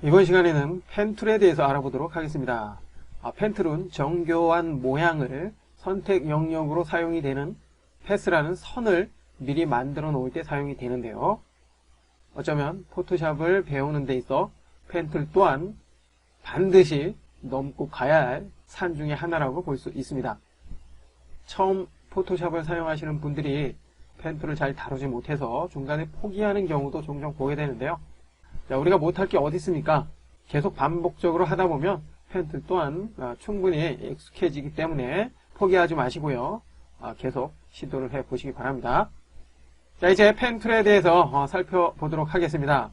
이번 시간에는 펜 툴에 대해서 알아보도록 하겠습니다. 펜 툴은 정교한 모양을 선택 영역으로 사용이 되는 패스라는 선을 미리 만들어 놓을 때 사용이 되는데요. 어쩌면 포토샵을 배우는 데 있어 펜 툴 또한 반드시 넘고 가야 할 산 중에 하나라고 볼 수 있습니다. 처음 포토샵을 사용하시는 분들이 펜 툴을 잘 다루지 못해서 중간에 포기하는 경우도 종종 보게 되는데요. 자, 우리가 못할 게 어디 있습니까? 계속 반복적으로 하다 보면 펜 툴 또한 충분히 익숙해지기 때문에 포기하지 마시고요. 계속 시도를 해 보시기 바랍니다. 자, 이제 펜 툴에 대해서 살펴보도록 하겠습니다.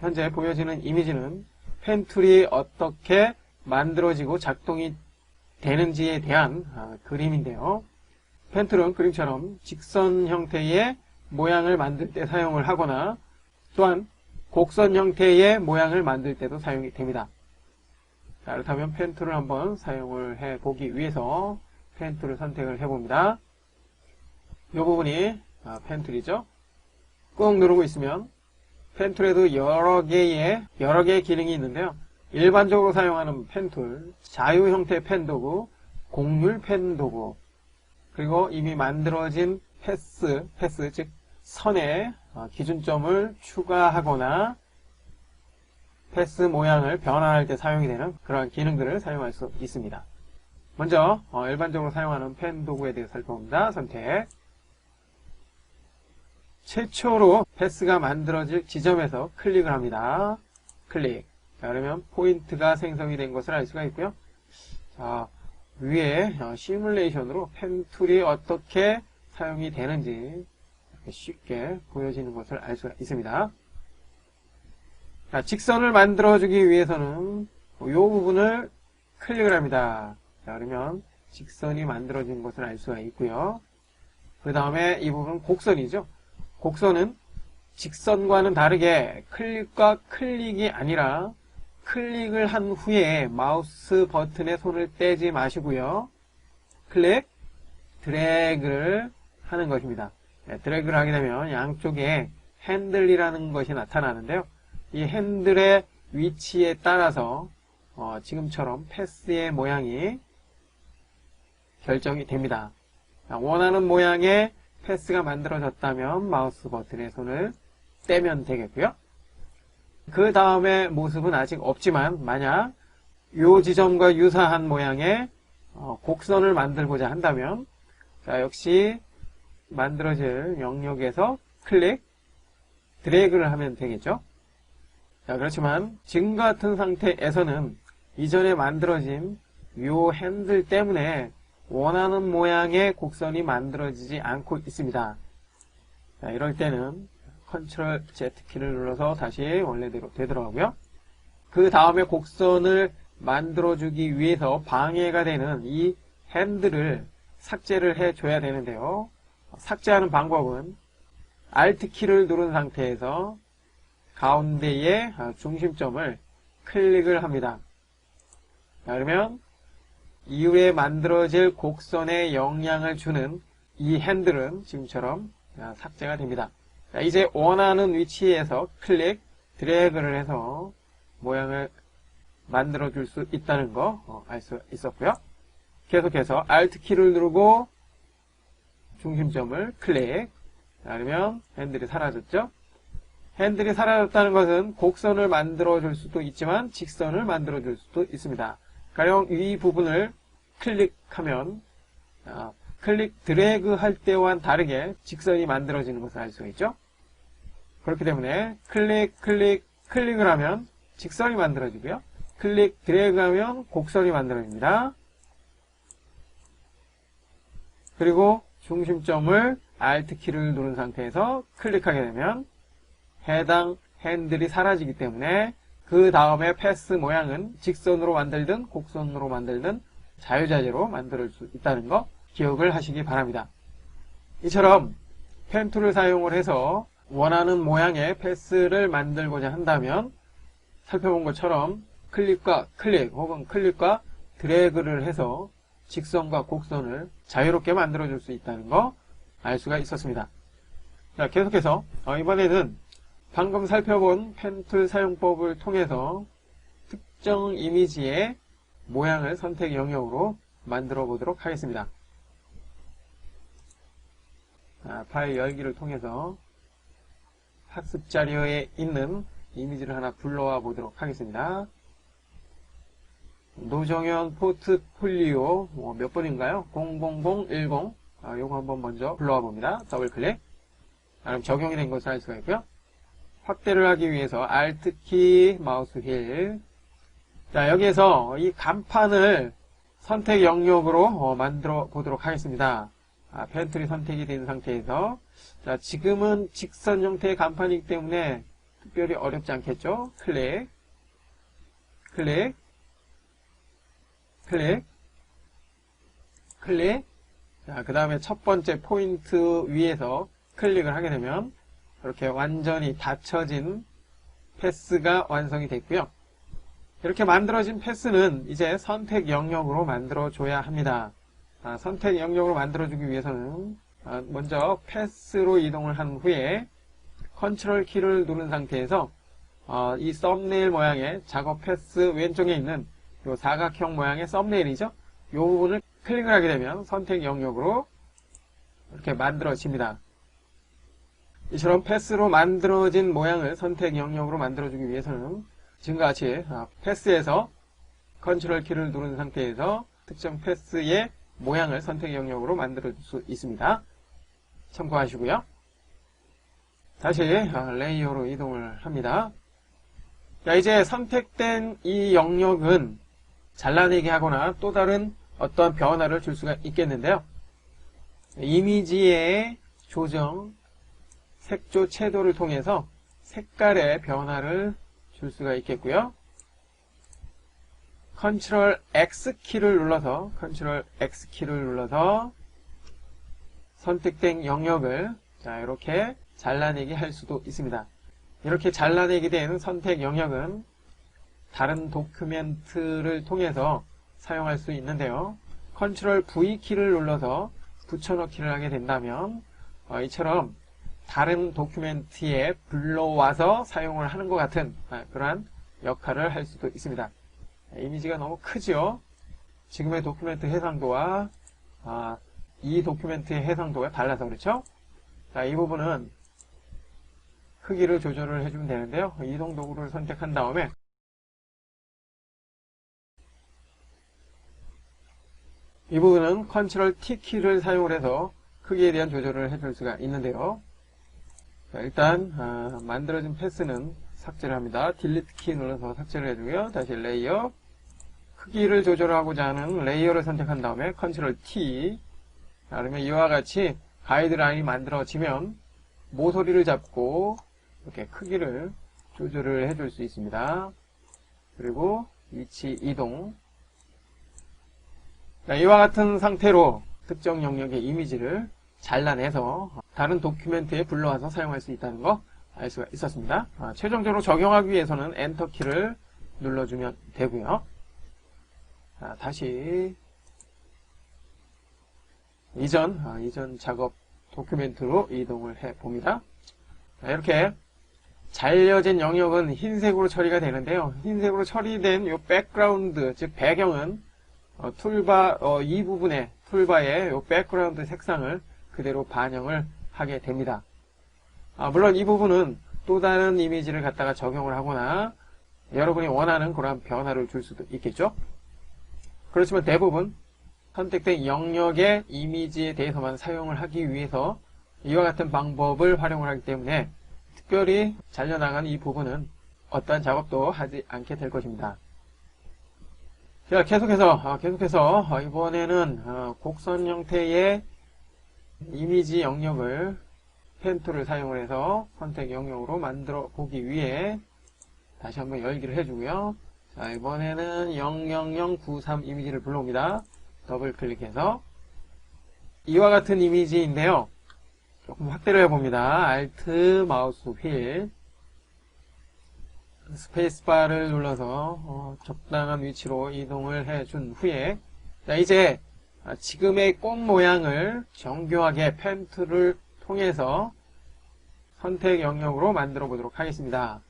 현재 보여지는 이미지는 펜 툴이 어떻게 만들어지고 작동이 되는지에 대한 그림인데요. 펜 툴은 그림처럼 직선 형태의 모양을 만들 때 사용을 하거나 또한 곡선 형태의 모양을 만들 때도 사용이 됩니다. 자, 그렇다면 펜 툴을 한번 사용을 해 보기 위해서 펜 툴을 선택을 해 봅니다. 이 부분이 펜 툴이죠. 꾹 누르고 있으면 펜 툴에도 여러 개의 기능이 있는데요. 일반적으로 사용하는 펜 툴, 자유 형태 펜 도구, 곡률 펜 도구, 그리고 이미 만들어진 패스 즉 선에 기준점을 추가하거나 패스 모양을 변화할 때 사용이 되는 그러한 기능들을 사용할 수 있습니다. 먼저 일반적으로 사용하는 펜 도구에 대해서 살펴봅니다. 선택. 최초로 패스가 만들어질 지점에서 클릭을 합니다. 클릭. 자, 그러면 포인트가 생성이 된 것을 알 수가 있고요. 자, 위에 시뮬레이션으로 펜 툴이 어떻게 사용이 되는지 쉽게 보여지는 것을 알 수가 있습니다. 자, 직선을 만들어주기 위해서는 이 부분을 클릭을 합니다. 자, 그러면 직선이 만들어진 것을 알 수가 있고요. 그 다음에 이 부분은 곡선이죠. 곡선은 직선과는 다르게 클릭과 클릭이 아니라 클릭을 한 후에 마우스 버튼에 손을 떼지 마시고요. 클릭, 드래그를 하는 것입니다. 드래그를 하게 되면 양쪽에 핸들이라는 것이 나타나는데요. 이 핸들의 위치에 따라서 지금처럼 패스의 모양이 결정이 됩니다. 원하는 모양의 패스가 만들어졌다면 마우스 버튼에 손을 떼면 되겠고요. 그 다음에 모습은 아직 없지만 만약 이 지점과 유사한 모양의 곡선을 만들고자 한다면 자, 역시 만들어질 영역에서 클릭, 드래그를 하면 되겠죠. 자, 그렇지만 지금 같은 상태에서는 이전에 만들어진 이 핸들 때문에 원하는 모양의 곡선이 만들어지지 않고 있습니다. 자, 이럴 때는 컨트롤 Z 키를 눌러서 다시 원래대로 되돌아오고요. 그 다음에 곡선을 만들어주기 위해서 방해가 되는 이 핸들을 삭제를 해줘야 되는데요. 삭제하는 방법은 Alt 키를 누른 상태에서 가운데에 중심점을 클릭을 합니다. 자, 그러면 이후에 만들어질 곡선에 영향을 주는 이 핸들은 지금처럼 삭제가 됩니다. 자, 이제 원하는 위치에서 클릭, 드래그를 해서 모양을 만들어 줄 수 있다는 거 알 수 있었고요. 계속해서 Alt 키를 누르고 중심점을 클릭. 자, 그러면 핸들이 사라졌죠. 핸들이 사라졌다는 것은 곡선을 만들어 줄 수도 있지만 직선을 만들어 줄 수도 있습니다. 가령 이 부분을 클릭하면 클릭 드래그 할 때와는 다르게 직선이 만들어지는 것을 알 수가 있죠. 그렇기 때문에 클릭을 하면 직선이 만들어지고요. 클릭 드래그 하면 곡선이 만들어집니다. 그리고 중심점을 Alt 키를 누른 상태에서 클릭하게 되면 해당 핸들이 사라지기 때문에 그 다음에 패스 모양은 직선으로 만들든 곡선으로 만들든 자유자재로 만들 수 있다는 거 기억을 하시기 바랍니다. 이처럼 펜 툴을 사용을 해서 원하는 모양의 패스를 만들고자 한다면 살펴본 것처럼 클릭과 클릭 혹은 클릭과 드래그를 해서 직선과 곡선을 자유롭게 만들어 줄 수 있다는 거 알 수가 있었습니다. 자, 계속해서 이번에는 방금 살펴본 펜툴 사용법을 통해서 특정 이미지의 모양을 선택 영역으로 만들어 보도록 하겠습니다. 파일 열기를 통해서 학습 자료에 있는 이미지를 하나 불러와 보도록 하겠습니다. 노정현 포트폴리오 몇 번인가요? 00010 요거 한번 먼저 불러와 봅니다. 더블 클릭. 그럼 적용이 된 것을 알 수가 있고요. 확대를 하기 위해서 Alt키 마우스 휠. 자, 여기에서 이 간판을 선택 영역으로 만들어 보도록 하겠습니다. 펜툴이 선택이 된 상태에서, 자, 지금은 직선 형태의 간판이기 때문에 특별히 어렵지 않겠죠? 클릭, 클릭, 클릭, 클릭. 자, 그 다음에 첫 번째 포인트 위에서 클릭을 하게 되면 이렇게 완전히 닫혀진 패스가 완성이 됐고요. 이렇게 만들어진 패스는 이제 선택 영역으로 만들어줘야 합니다. 선택 영역으로 만들어주기 위해서는 먼저 패스로 이동을 한 후에 컨트롤 키를 누른 상태에서 이 썸네일 모양의 작업 패스 왼쪽에 있는 이 사각형 모양의 썸네일이죠. 이 부분을 클릭을 하게 되면 선택 영역으로 이렇게 만들어집니다. 이처럼 패스로 만들어진 모양을 선택 영역으로 만들어주기 위해서는 지금과 같이 패스에서 컨트롤 키를 누른 상태에서 특정 패스의 모양을 선택 영역으로 만들어줄 수 있습니다. 참고하시고요. 다시 레이어로 이동을 합니다. 자, 이제 선택된 이 영역은 잘라내기 하거나 또 다른 어떤 변화를 줄 수가 있겠는데요. 이미지의 조정, 색조 채도를 통해서 색깔의 변화를 줄 수가 있겠고요. 컨트롤 X키를 눌러서 선택된 영역을 자, 이렇게 잘라내기 할 수도 있습니다. 이렇게 잘라내게 된 선택 영역은 다른 도큐멘트를 통해서 사용할 수 있는데요. 컨트롤 V키를 눌러서 붙여넣기를 하게 된다면 이처럼 다른 도큐멘트에 불러와서 사용을 하는 것 같은 그러한 역할을 할 수도 있습니다. 이미지가 너무 크죠? 지금의 도큐멘트 해상도와 이 도큐멘트의 해상도가 달라서 그렇죠? 자, 이 부분은 크기를 조절을 해주면 되는데요. 이동 도구를 선택한 다음에 이 부분은 컨트롤 T키를 사용을 해서 크기에 대한 조절을 해줄 수가 있는데요. 자, 일단 만들어진 패스는 삭제를 합니다. 딜리트 키 눌러서 삭제를 해주고요. 다시 레이어, 크기를 조절하고자 하는 레이어를 선택한 다음에 컨트롤 T. 자, 그러면 이와 같이 가이드라인이 만들어지면 모서리를 잡고 이렇게 크기를 조절을 해줄 수 있습니다. 그리고 위치 이동. 자, 이와 같은 상태로 특정 영역의 이미지를 잘라내서 다른 도큐멘트에 불러와서 사용할 수 있다는 거 알 수가 있었습니다. 최종적으로 적용하기 위해서는 엔터키를 눌러주면 되고요. 다시 이전 작업 도큐멘트로 이동을 해 봅니다. 이렇게 잘려진 영역은 흰색으로 처리가 되는데요. 흰색으로 처리된 이 백그라운드, 즉 배경은 툴바 이 부분에 툴바의 이 백그라운드 색상을 그대로 반영을 하게 됩니다. 물론 이 부분은 또 다른 이미지를 갖다가 적용을 하거나 여러분이 원하는 그런 변화를 줄 수도 있겠죠. 그렇지만 대부분 선택된 영역의 이미지에 대해서만 사용을 하기 위해서 이와 같은 방법을 활용을 하기 때문에 특별히 잘려나간 이 부분은 어떠한 작업도 하지 않게 될 것입니다. 자, 계속해서 이번에는 곡선 형태의 이미지 영역을 펜툴을 사용을 해서 선택 영역으로 만들어 보기 위해 다시 한번 열기를 해주고요. 자, 이번에는 00093 이미지를 불러옵니다. 더블 클릭해서 이와 같은 이미지인데요. 조금 확대를 해봅니다. Alt 마우스 휠 스페이스바를 눌러서 적당한 위치로 이동을 해준 후에 자, 이제 지금의 꽃 모양을 정교하게 펜툴을 통해서 선택 영역으로 만들어 보도록 하겠습니다.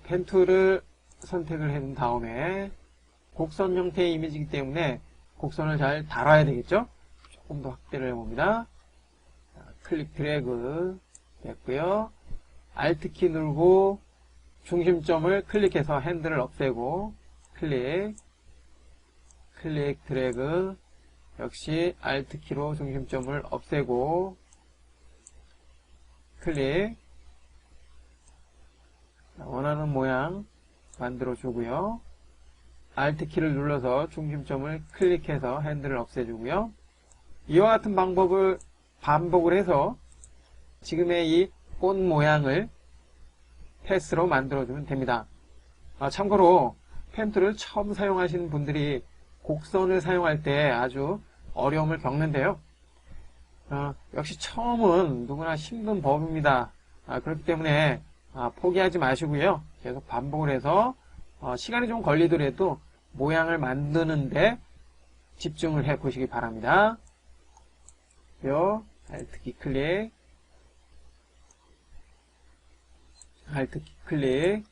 펜 툴을 선택을 한 다음에 곡선 형태의 이미지이기 때문에 곡선을 잘 달아야 되겠죠? 조금 더 확대를 해봅니다. 클릭 드래그 됐고요. Alt키 누르고 중심점을 클릭해서 핸들을 없애고 클릭 드래그 역시 Alt키로 중심점을 없애고 클릭 원하는 모양 만들어 주고요. Alt키를 눌러서 중심점을 클릭해서 핸들을 없애주고요. 이와 같은 방법을 반복을 해서 지금의 이 꽃 모양을 패스로 만들어주면 됩니다. 참고로 펜 툴을 처음 사용하시는 분들이 곡선을 사용할 때 아주 어려움을 겪는데요. 역시 처음은 누구나 힘든 법입니다. 그렇기 때문에 포기하지 마시고요. 계속 반복을 해서 시간이 좀 걸리더라도 모양을 만드는데 집중을 해 보시기 바랍니다. Alt키 클릭 Alt키 클릭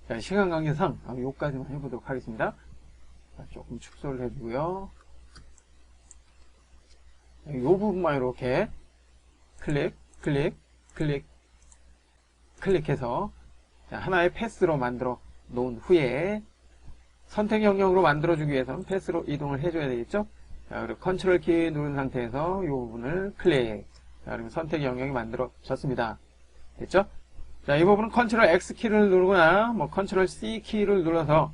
자, 시간 관계상 여기까지만 해보도록 하겠습니다. 조금 축소를 해주고요. 이 부분만 이렇게 클릭해서 하나의 패스로 만들어 놓은 후에 선택 영역으로 만들어주기 위해서는 패스로 이동을 해줘야 되겠죠? 그리고 컨트롤 키 누른 상태에서 이 부분을 클릭. 그리고 선택 영역이 만들어졌습니다. 됐죠? 자, 이 부분은 컨트롤 X키를 누르거나 컨트롤 C키를 눌러서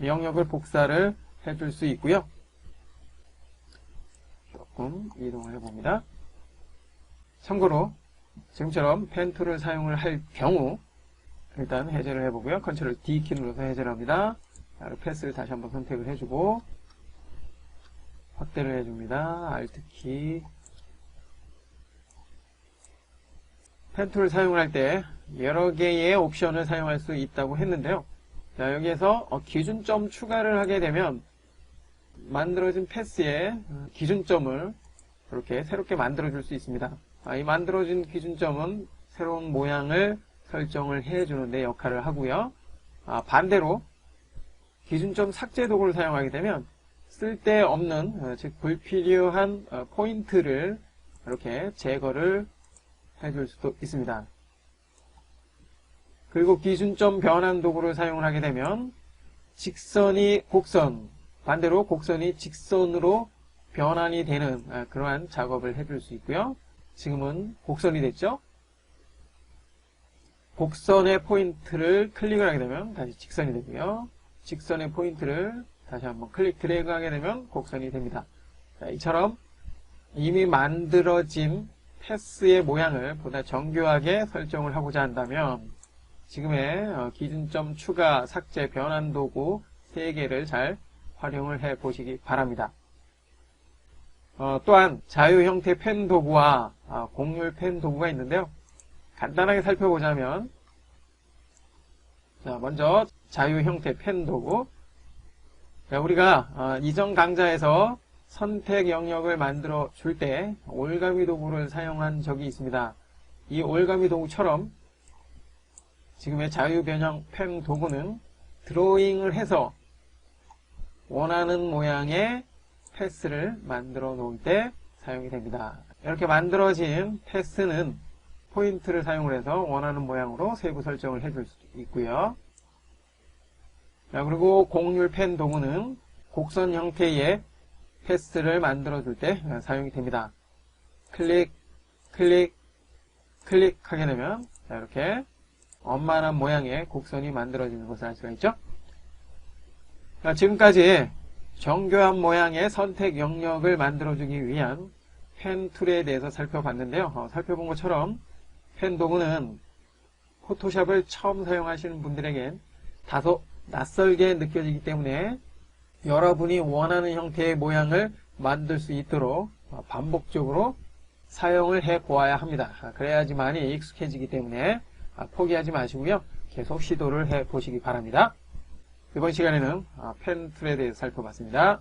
영역을 복사를 해줄 수 있고요. 조금 이동을 해봅니다. 참고로 지금처럼 펜 툴을 사용을 할 경우 일단 해제를 해보고요. 컨트롤 D키 눌러서 해제를 합니다. 패스를 다시 한번 선택을 해주고 확대를 해줍니다. Alt키 펜 툴을 사용을 할 때 여러 개의 옵션을 사용할 수 있다고 했는데요. 자, 여기에서 기준점 추가를 하게 되면 만들어진 패스에 기준점을 이렇게 새롭게 만들어 줄 수 있습니다. 이 만들어진 기준점은 새로운 모양을 설정을 해주는 데 역할을 하고요. 반대로 기준점 삭제 도구를 사용하게 되면 쓸데없는 즉 불필요한 포인트를 이렇게 제거를 해줄 수도 있습니다. 그리고 기준점 변환 도구를 사용을 하게 되면 직선이 곡선, 반대로 곡선이 직선으로 변환이 되는 그러한 작업을 해줄 수 있고요. 지금은 곡선이 됐죠? 곡선의 포인트를 클릭을 하게 되면 다시 직선이 되고요. 직선의 포인트를 다시 한번 클릭 드래그 하게 되면 곡선이 됩니다. 자, 이처럼 이미 만들어진 패스의 모양을 보다 정교하게 설정을 하고자 한다면 지금의 기준점 추가, 삭제, 변환 도구 3개를 잘 활용을 해 보시기 바랍니다. 또한 자유 형태 펜 도구와 곡률 펜 도구가 있는데요. 간단하게 살펴보자면 자, 먼저 자유 형태 펜 도구. 자, 우리가 이전 강좌에서 선택 영역을 만들어 줄 때 올가미 도구를 사용한 적이 있습니다. 이 올가미 도구처럼 지금의 자유 변형 펜 도구는 드로잉을 해서 원하는 모양의 패스를 만들어 놓을 때 사용이 됩니다. 이렇게 만들어진 패스는 포인트를 사용을 해서 원하는 모양으로 세부 설정을 해줄 수 있고요. 자, 그리고 곡률 펜 도구는 곡선 형태의 패스를 만들어 줄 때 사용이 됩니다. 클릭 하게 되면 자, 이렇게 원만한 모양의 곡선이 만들어지는 것을 알 수가 있죠. 자, 지금까지 정교한 모양의 선택 영역을 만들어주기 위한 펜 툴에 대해서 살펴봤는데요. 살펴본 것처럼 펜 도구는 포토샵을 처음 사용하시는 분들에겐 다소 낯설게 느껴지기 때문에 여러분이 원하는 형태의 모양을 만들 수 있도록 반복적으로 사용을 해 보아야 합니다. 그래야지만이 익숙해지기 때문에 포기하지 마시고요. 계속 시도를 해 보시기 바랍니다. 이번 시간에는 펜 툴에 대해서 살펴봤습니다.